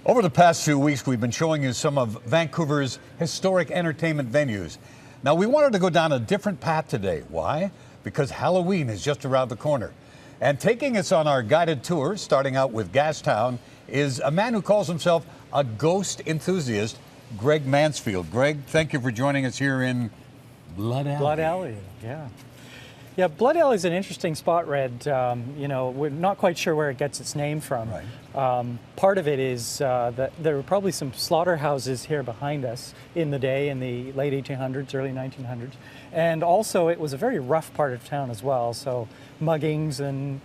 Over the past few weeks, we've been showing you some of Vancouver's historic entertainment venues. Now, we wanted to go down a different path today. Why? Because Halloween is just around the corner. And taking us on our guided tour, starting out with Gastown, is a man who calls himself a ghost enthusiast, Greg Mansfield. Greg, thank you for joining us here in Blood Alley. Blood Alley, yeah. Yeah, Blood Alley is an interesting spot, Red. We're not quite sure where it gets its name from. Right. Part of it is that there were probably some slaughterhouses here behind us in the day, in the late 1800s, early 1900s. And also it was a very rough part of town as well, so muggings and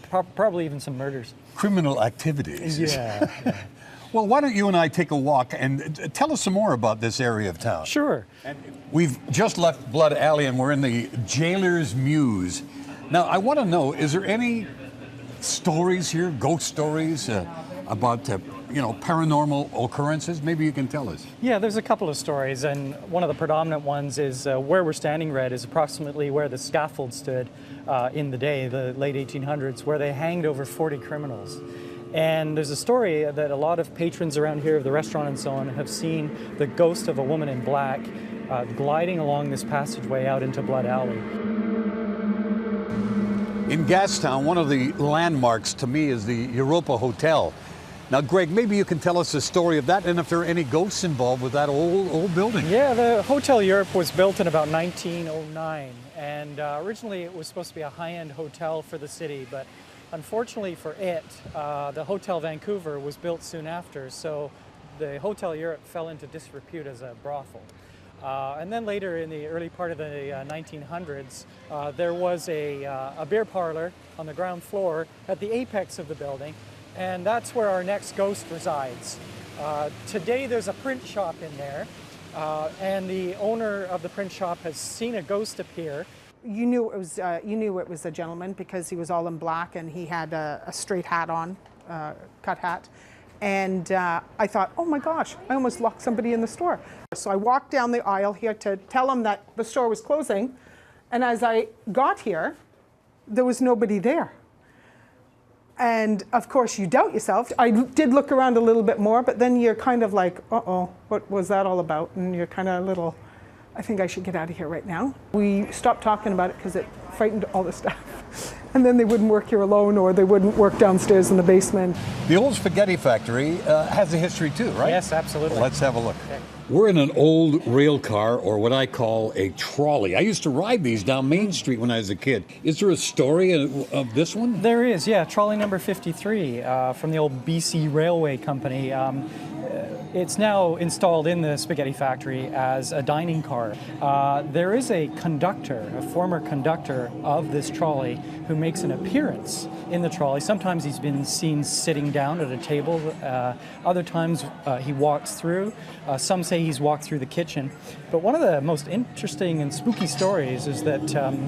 probably even some murders. Criminal activities. Yeah. Well, why don't you and I take a walk and tell us some more about this area of town? Sure. We've just left Blood Alley and we're in the Jailer's Mews. Now, I want to know, is there any stories here, ghost stories about, paranormal occurrences? Maybe you can tell us. Yeah, there's a couple of stories, and one of the predominant ones is where we're standing, Red, is approximately where the scaffold stood in the day, the late 1800s, where they hanged over 40 criminals. And there's a story that a lot of patrons around here of the restaurant and so on have seen the ghost of a woman in black gliding along this passageway out into Blood Alley. In Gastown, one of the landmarks to me is the Europa Hotel. Now, Greg, maybe you can tell us the story of that and if there are any ghosts involved with that old building. Yeah, the Hotel Europe was built in about 1909, and originally it was supposed to be a high-end hotel for the city, but unfortunately for it, the Hotel Vancouver was built soon after, so the Hotel Europe fell into disrepute as a brothel. And then later in the early part of the 1900s, there was a beer parlor on the ground floor at the apex of the building, and that's where our next ghost resides. Today there's a print shop in there, and the owner of the print shop has seen a ghost appear. You knew it was a gentleman because he was all in black and he had a straight hat on, cut hat. And I thought, oh my gosh, I almost locked somebody in the store. So I walked down the aisle here to tell him that the store was closing. And as I got here, there was nobody there. And of course you doubt yourself. I did look around a little bit more, but then you're kind of like, uh-oh, what was that all about? And you're kind of a little, I think I should get out of here right now. We stopped talking about it because it frightened all the staff. And then they wouldn't work here alone, or they wouldn't work downstairs in the basement. The old spaghetti factory has a history too, right? Yes, absolutely. Well, let's have a look. Okay. We're in an old rail car, or what I call a trolley. I used to ride these down Main Street when I was a kid. Is there a story of this one? There is, yeah. Trolley number 53 from the old BC Railway Company. It's now installed in the spaghetti factory as a dining car. There is a conductor, a former conductor of this trolley, who makes an appearance in the trolley. Sometimes he's been seen sitting down at a table. Other times he walks through. Some say he's walked through the kitchen. But one of the most interesting and spooky stories is that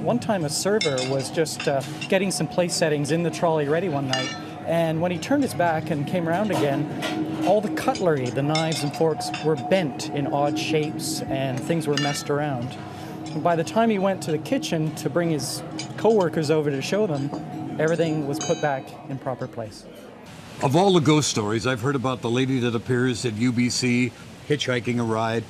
one time a server was just getting some place settings in the trolley ready one night. And when he turned his back and came around again, all the cutlery, the knives and forks, were bent in odd shapes and things were messed around. And by the time he went to the kitchen to bring his co-workers over to show them, everything was put back in proper place. Of all the ghost stories, I've heard about the lady that appears at UBC, hitchhiking a ride.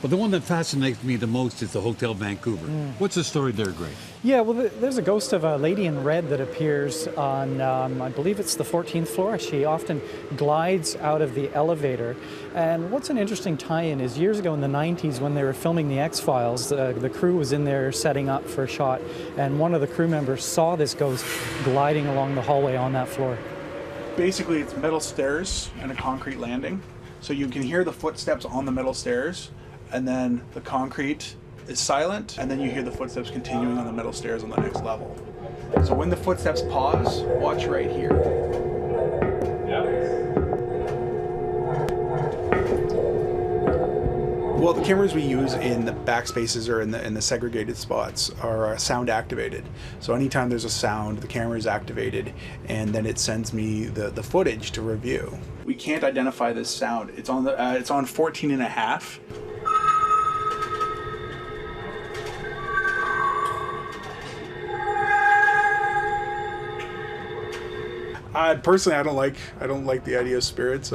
But the one that fascinates me the most is the Hotel Vancouver. What's the story there, Greg? Yeah, well, there's a ghost of a lady in red that appears on, I believe it's the 14th floor. She often glides out of the elevator. And what's an interesting tie-in is years ago in the 90s when they were filming the X-Files, the crew was in there setting up for a shot, and one of the crew members saw this ghost gliding along the hallway on that floor. Basically, it's metal stairs and a concrete landing. So you can hear the footsteps on the metal stairs, and then the concrete is silent, and then you hear the footsteps continuing on the metal stairs on the next level. So when the footsteps pause, watch right here. Well, the cameras we use in the back spaces or in the segregated spots are sound activated. So anytime there's a sound, the camera is activated, and then it sends me the footage to review. We can't identify this sound. It's on 14 and a half. Personally, I don't like the idea of spirits.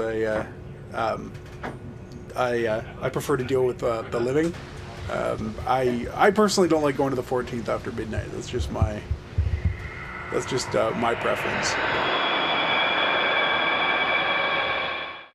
I prefer to deal with the living. I personally don't like going to the 14th after midnight. That's just my preference.